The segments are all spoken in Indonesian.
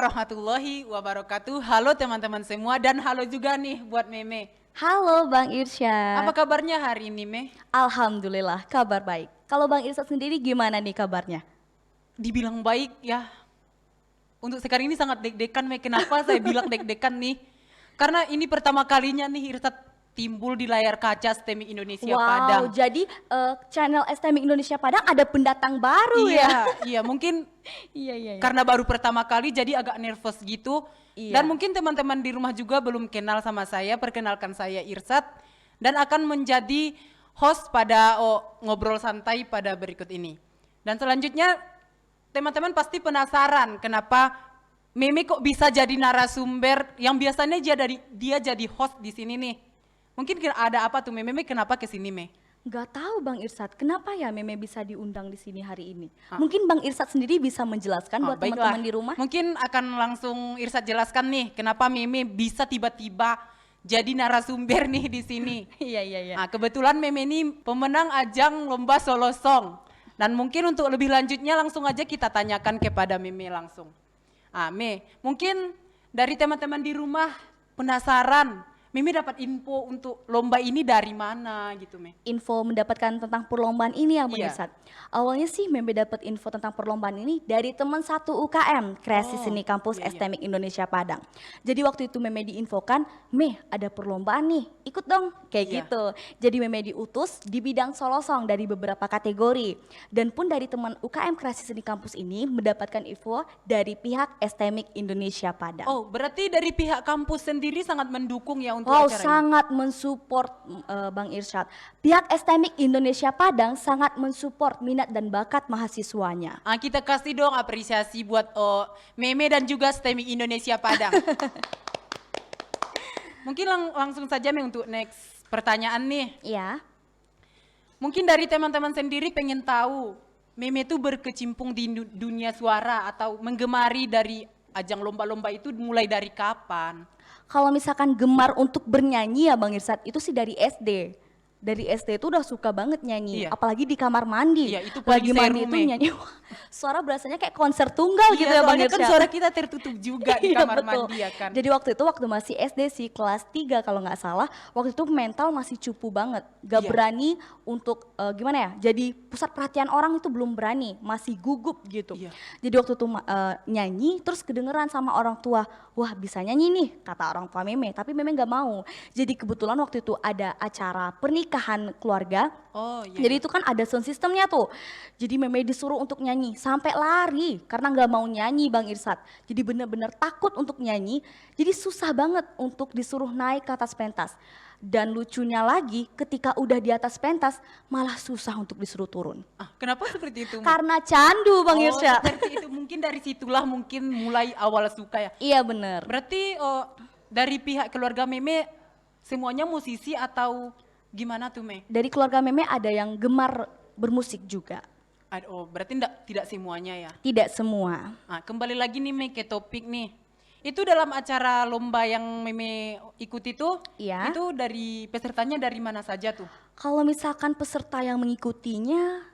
warahmatullahi wabarakatuh. Halo teman-teman semua dan halo juga nih buat Meme. Halo Bang Irsyad. Apa kabarnya hari ini, Me? Alhamdulillah kabar baik. Kalau Bang Irsyad sendiri gimana nih kabarnya? Dibilang baik ya. Untuk sekarang ini sangat deg-degan, Me. Kenapa saya bilang deg-degan nih? Karena ini pertama kalinya nih Irsat timbul di layar kaca STEMI Indonesia Padang. Jadi channel STEMI Indonesia Padang ada pendatang baru ya? Iya, mungkin Iya. karena baru pertama kali jadi agak nervous gitu. Iya. Dan mungkin teman-teman di rumah juga belum kenal sama saya. Perkenalkan saya Irsat dan akan menjadi host pada ngobrol santai pada berikut ini. Dan selanjutnya teman-teman pasti penasaran kenapa Meme kok bisa jadi narasumber yang biasanya dia jadi host di sini nih. Mungkin ada apa tuh Meme kenapa ke sini, Me? Gak tahu Bang Irsyad, kenapa ya Meme bisa diundang di sini hari ini? Mungkin Bang Irsyad sendiri bisa menjelaskan buat Baiklah. teman-teman di rumah. Mungkin akan langsung Irsat jelaskan nih kenapa Meme bisa tiba-tiba jadi narasumber nih di sini. Iya. Nah, kebetulan Meme ini pemenang ajang lomba solo song. Dan mungkin untuk lebih lanjutnya langsung aja kita tanyakan kepada Meme langsung. Me, mungkin dari teman-teman di rumah penasaran, Meme dapat info untuk lomba ini dari mana gitu, Me? Info mendapatkan tentang perlombaan ini ya Bang Iya. Irsyad. Awalnya sih Meme dapat info tentang perlombaan ini dari teman satu UKM, Kreasi Seni Kampus iya. STMIK Indonesia Padang. Jadi waktu itu Meme diinfokan, "Me, ada perlombaan nih, ikut dong." Kayak Iya. gitu. Jadi Meme diutus di bidang solo song dari beberapa kategori. Dan pun dari teman UKM Kreasi Seni Kampus ini mendapatkan info dari pihak STMIK Indonesia Padang. Oh, berarti dari pihak kampus sendiri sangat mendukung ya untuk Wow, acara ini? sangat mensupport Bang Irsyad. Pihak STMIK Indonesia Padang sangat mensupport minat dan bakat mahasiswanya. Kita kasih dong apresiasi buat Meme dan juga STEMI Indonesia Padang. Mungkin langsung saja Me untuk next pertanyaan nih. Iya. Mungkin dari teman-teman sendiri pengen tahu Meme itu berkecimpung di dunia suara atau menggemari dari ajang lomba-lomba itu mulai dari kapan? Kalau misalkan gemar untuk bernyanyi ya Bang Irsyad, itu sih dari SD. Dari SD itu udah suka banget nyanyi, Iya. apalagi di kamar mandi. Iya, itu paling Lagi mandi seru, itu Me. nyanyi, wah, suara berasanya kayak konser tunggal gitu ya Bang soalnya kan Irsyad. suara kita tertutup juga di Iya, kamar betul. mandi ya kan. Jadi waktu itu waktu masih SD sih kelas 3 kalau nggak salah, waktu itu mental masih cupu banget, gak Iya. berani untuk gimana ya, jadi pusat perhatian orang itu belum berani, masih gugup gitu. Iya. Jadi waktu itu nyanyi terus kedengeran sama orang tua, wah bisa nyanyi nih kata orang tua Meme, tapi Meme nggak mau. Jadi kebetulan waktu itu ada acara pernikahan keluarga. Oh iya. Jadi itu kan ada sound systemnya tuh. Jadi Meme disuruh untuk nyanyi sampai lari karena nggak mau nyanyi Bang Irsyad. Jadi bener-bener takut untuk nyanyi. Jadi susah banget untuk disuruh naik ke atas pentas. Dan lucunya lagi ketika udah di atas pentas malah susah untuk disuruh turun. Kenapa seperti itu? Me? Karena candu Bang Oh, Irsyad. seperti itu. Mungkin dari situlah mungkin mulai awal suka ya. Iya bener. Berarti dari pihak keluarga Meme semuanya musisi atau gimana tuh, Me? Dari keluarga Meme ada yang gemar bermusik juga. Berarti tidak semuanya ya. Tidak semua. Kembali lagi nih Me ke topik nih. Itu dalam acara lomba yang Meme ikuti itu, Iya. itu dari pesertanya dari mana saja tuh? Kalau misalkan peserta yang mengikutinya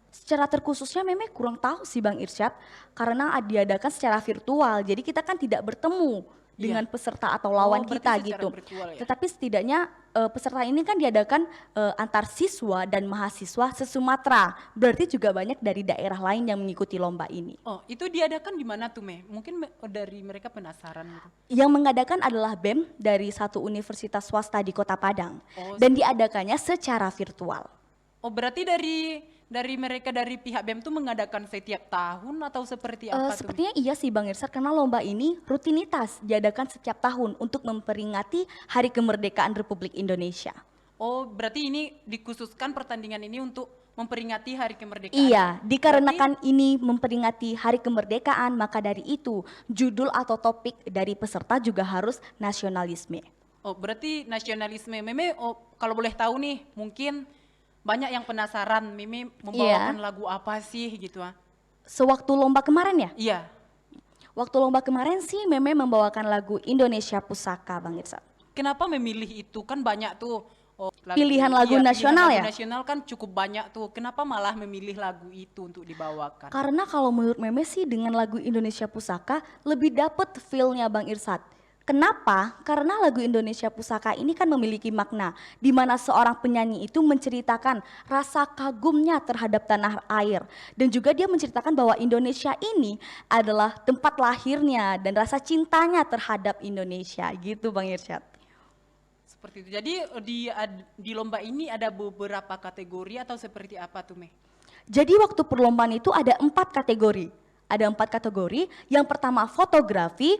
secara terkhususnya Meme kurang tahu sih Bang Irsyad karena diadakan secara virtual. Jadi kita kan tidak bertemu dengan peserta atau lawan berarti kita secara gitu. virtual ya? Tetapi setidaknya peserta ini kan diadakan antar siswa dan mahasiswa se-Sumatera. Berarti juga banyak dari daerah lain yang mengikuti lomba ini. Oh, itu diadakan di mana tuh, Me? Mungkin dari mereka penasaran gitu. Yang mengadakan adalah BEM dari satu universitas swasta di Kota Padang. Oh, Dan diadakannya secara virtual. Oh, berarti dari mereka dari pihak BEM tuh mengadakan setiap tahun atau seperti apa tuh? Sepertinya iya sih Bang Irsyad karena lomba ini rutinitas diadakan setiap tahun untuk memperingati Hari Kemerdekaan Republik Indonesia. Oh, berarti ini dikhususkan pertandingan ini untuk memperingati Hari Kemerdekaan. Iya, dikarenakan ini memperingati Hari Kemerdekaan, maka dari itu judul atau topik dari peserta juga harus nasionalisme. Oh, berarti nasionalisme. Meme, kalau boleh tahu nih, mungkin banyak yang penasaran Meme membawakan lagu apa sih gitu ah. Sewaktu lomba kemarin ya? Iya. Waktu lomba kemarin sih Meme membawakan lagu Indonesia Pusaka Bang Irsyad. Kenapa memilih itu? Kan banyak tuh Pilihan lagu nasional lagu ya? nasional kan cukup banyak tuh. Kenapa malah memilih lagu itu untuk dibawakan? Karena kalau menurut Meme sih dengan lagu Indonesia Pusaka lebih dapet feel-nya Bang Irsat. Kenapa? Karena lagu Indonesia Pusaka ini kan memiliki makna di mana seorang penyanyi itu menceritakan rasa kagumnya terhadap tanah air dan juga dia menceritakan bahwa Indonesia ini adalah tempat lahirnya dan rasa cintanya terhadap Indonesia gitu Bang Irsyad. Seperti itu. Jadi di lomba ini ada beberapa kategori atau seperti apa tuh, Meh? Jadi waktu perlombaan itu ada 4 kategori. Ada 4 kategori. Yang pertama fotografi,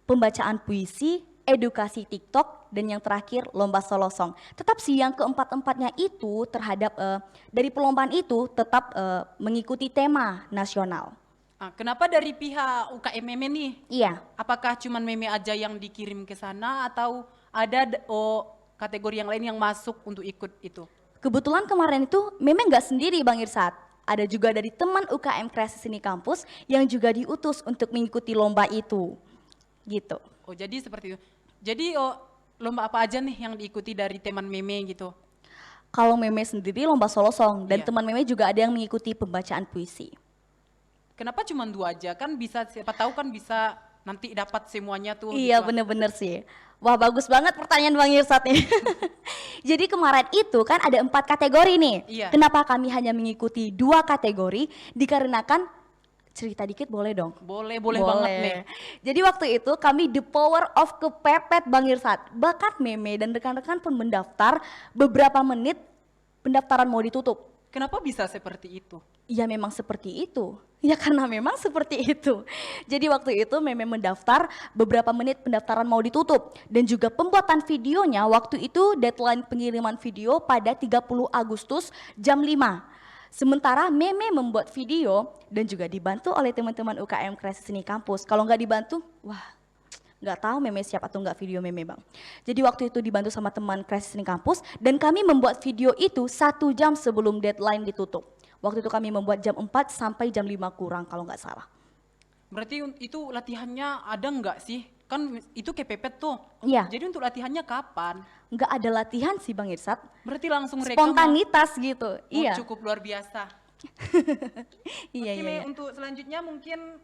pembacaan puisi, edukasi TikTok, dan yang terakhir lomba solo song. Tetap sih yang keempat-empatnya itu terhadap dari perlombaan itu tetap mengikuti tema nasional. Kenapa dari pihak UKM Meme nih? Iya. Apakah cuman Meme aja yang dikirim ke sana atau ada kategori yang lain yang masuk untuk ikut itu? Kebetulan kemarin itu memang nggak sendiri Bang Irsat. Ada juga dari teman UKM Kreasi Seni Kampus yang juga diutus untuk mengikuti lomba itu. Gitu. Oh jadi seperti itu. Jadi lomba apa aja nih yang diikuti dari teman Meme gitu? Kalau Meme sendiri lomba solo song dan Iya. teman Meme juga ada yang mengikuti pembacaan puisi. Kenapa cuma 2 aja? Kan bisa, siapa tahu kan bisa nanti dapat semuanya tuh. Iya gitu. bener-bener sih. Wah bagus banget pertanyaan Bang Irsat nih. Jadi kemarin itu kan ada 4 kategori nih. Iya. Kenapa kami hanya mengikuti 2 kategori? Dikarenakan cerita dikit boleh dong? Boleh banget, Meh. Jadi waktu itu kami the power of kepepet Bang Irsat. Bahkan Meme dan rekan-rekan pun mendaftar beberapa menit pendaftaran mau ditutup. Kenapa bisa seperti itu? Ya memang seperti itu. Ya karena memang seperti itu. Jadi waktu itu Meme mendaftar beberapa menit pendaftaran mau ditutup. Dan juga pembuatan videonya waktu itu deadline pengiriman video pada 30 Agustus jam 5. Sementara Meme membuat video dan juga dibantu oleh teman-teman UKM Kreasi Seni Kampus. Kalau nggak dibantu, wah nggak tahu Meme siap atau nggak video Meme Bang. Jadi waktu itu dibantu sama teman Kreasi Seni Kampus dan kami membuat video itu 1 jam sebelum deadline ditutup. Waktu itu kami membuat jam 4 sampai jam 5 kurang kalau nggak salah. Berarti itu latihannya ada nggak sih? Kan itu kepepet tuh. Iya. Jadi untuk latihannya kapan? Nggak ada latihan sih Bang Irsat, Berarti langsung rekam. spontanitas gitu. Iya. Cukup luar biasa. Iya Oke, iya. Mei, Iya. untuk selanjutnya mungkin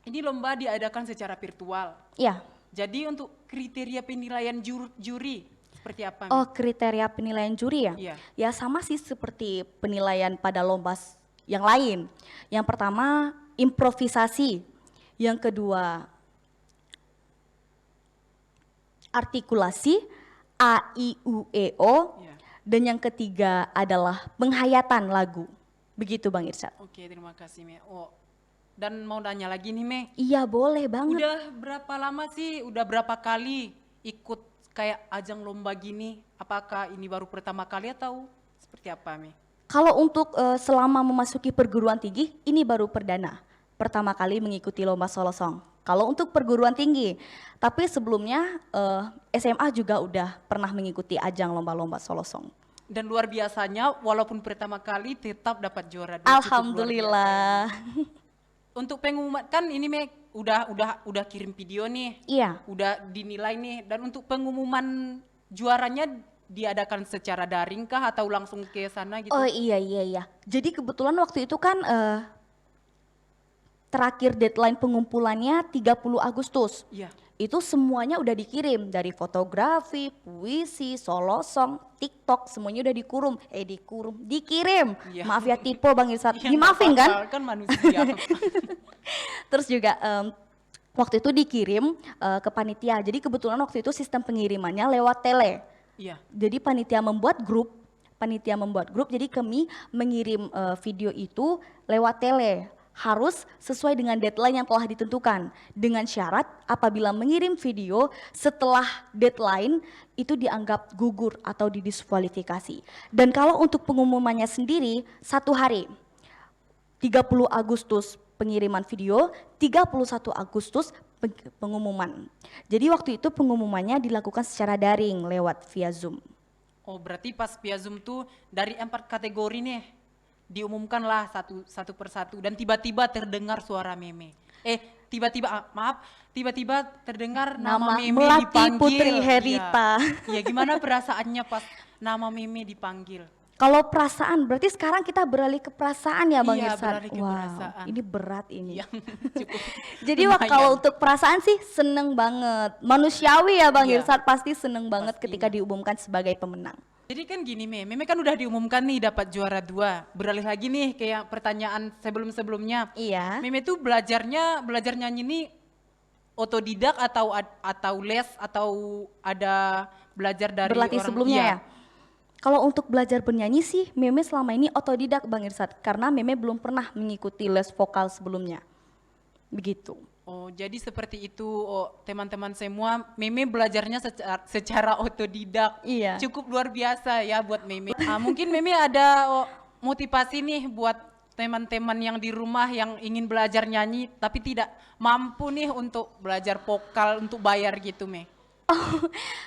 ini lomba diadakan secara virtual. Iya. Jadi untuk kriteria penilaian juri seperti apa? Mei? Oh kriteria penilaian juri ya? Iya. Ya sama sih seperti penilaian pada lomba yang lain. Yang pertama improvisasi, yang kedua artikulasi A, I, U, E, O, Iya. dan yang ketiga adalah penghayatan lagu. Begitu Bang Irsyad. Oke, terima kasih, Mei. Dan mau nanya lagi nih, Mei. Iya boleh banget. Udah berapa lama sih, udah berapa kali ikut kayak ajang lomba gini? Apakah ini baru pertama kali atau seperti apa, Mei? Kalau untuk selama memasuki perguruan tinggi, ini baru perdana. Pertama kali mengikuti lomba solo song. Kalau untuk perguruan tinggi, tapi sebelumnya SMA juga udah pernah mengikuti ajang lomba-lomba solo song. Dan luar biasanya, walaupun pertama kali tetap dapat juara. Cukup luar biasa. Alhamdulillah. Untuk pengumuman kan ini Mei udah kirim video nih. Iya. Udah dinilai nih, dan untuk pengumuman juaranya diadakan secara daring kah atau langsung ke sana gitu? Oh iya. Jadi kebetulan waktu itu kan terakhir deadline pengumpulannya 30 Agustus. Iya. Itu semuanya udah dikirim dari fotografi, puisi, solo song, TikTok, semuanya udah dikirim. Iya. Maaf ya tipe Bang Irsat, Ya, dimaafin nggak kan? apa-apa, kan manusia. Terus juga waktu itu dikirim ke panitia. Jadi kebetulan waktu itu sistem pengirimannya lewat tele. Iya. Jadi panitia membuat grup, jadi kami mengirim video itu lewat tele. Harus sesuai dengan deadline yang telah ditentukan. Dengan syarat apabila mengirim video setelah deadline itu dianggap gugur atau didiskualifikasi. Dan kalau untuk pengumumannya sendiri 1 hari, 30 Agustus pengiriman video, 31 Agustus pengumuman. Jadi waktu itu pengumumannya dilakukan secara daring lewat via Zoom. Oh berarti pas via Zoom tuh dari 4 kategori nih diumumkanlah satu persatu dan tiba-tiba terdengar suara Meme. tiba-tiba terdengar Nama nama Meme Melati dipanggil. Putri Iya. Herita. Iya, gimana perasaannya pas nama Meme dipanggil? Kalau perasaan, berarti sekarang kita beralih ke perasaan ya Bang Iya, Irsan? beralih ke perasaan. Ini berat ini. Yang cukup Jadi lumayan. kalau untuk perasaan sih seneng banget. Manusiawi ya Bang Iya. Irsan, pasti seneng banget Pastinya. ketika diumumkan sebagai pemenang. Jadi kan gini Meme kan udah diumumkan nih dapat juara 2. Beralih lagi nih kayak pertanyaan sebelum-sebelumnya. Iya. Meme tuh belajar nyanyi nih otodidak atau les atau ada belajar dari Berlatih orang. sebelumnya Iya. ya? Kalau untuk belajar bernyanyi sih, Meme selama ini otodidak Bang Irsan. Karena Meme belum pernah mengikuti les vokal sebelumnya. Begitu. Oh, jadi seperti itu teman-teman semua, Meme belajarnya secara otodidak. Iya. Cukup luar biasa ya buat Meme. Mungkin Meme ada motivasi nih buat teman-teman yang di rumah yang ingin belajar nyanyi tapi tidak mampu nih untuk belajar vokal untuk bayar gitu, Me.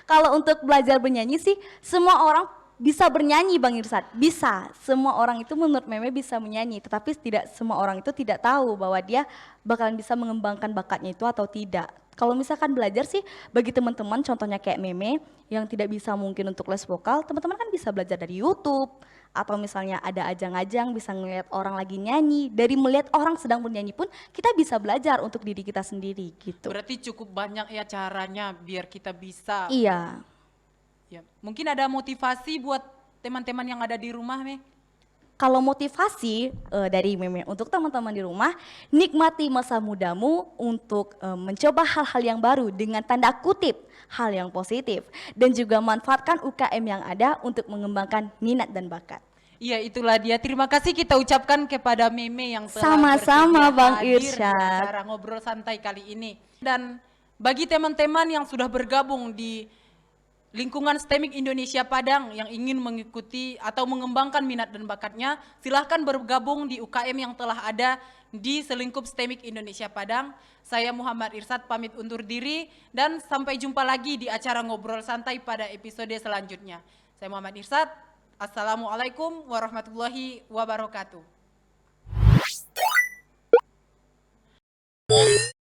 Kalau untuk belajar bernyanyi sih, semua orang bisa bernyanyi Bang Irsan. Bisa, semua orang itu menurut Meme bisa menyanyi. Tetapi tidak semua orang itu tidak tahu bahwa dia bakalan bisa mengembangkan bakatnya itu atau tidak. Kalau misalkan belajar sih, bagi teman-teman contohnya kayak Meme yang tidak bisa mungkin untuk les vokal, teman-teman kan bisa belajar dari YouTube. Atau misalnya ada ajang-ajang bisa ngeliat orang lagi nyanyi. Dari melihat orang sedang bernyanyi pun kita bisa belajar untuk diri kita sendiri gitu. Berarti cukup banyak ya caranya biar kita bisa. Iya. Ya. Mungkin ada motivasi buat teman-teman yang ada di rumah, Me. Kalau motivasi dari Meme untuk teman-teman di rumah, nikmati masa mudamu untuk mencoba hal-hal yang baru dengan tanda kutip hal yang positif dan juga manfaatkan UKM yang ada untuk mengembangkan minat dan bakat. Iya, itulah dia. Terima kasih kita ucapkan kepada Meme yang telah Sama-sama, bersedia Bang hadir Irsyad. di acara ngobrol santai kali ini. Dan bagi teman-teman yang sudah bergabung di lingkungan STEMIK Indonesia Padang yang ingin mengikuti atau mengembangkan minat dan bakatnya, silahkan bergabung di UKM yang telah ada di selingkup STEMIK Indonesia Padang. Saya Muhammad Irsyad pamit undur diri dan sampai jumpa lagi di acara ngobrol santai pada episode selanjutnya. Saya Muhammad Irsyad, Assalamualaikum warahmatullahi wabarakatuh.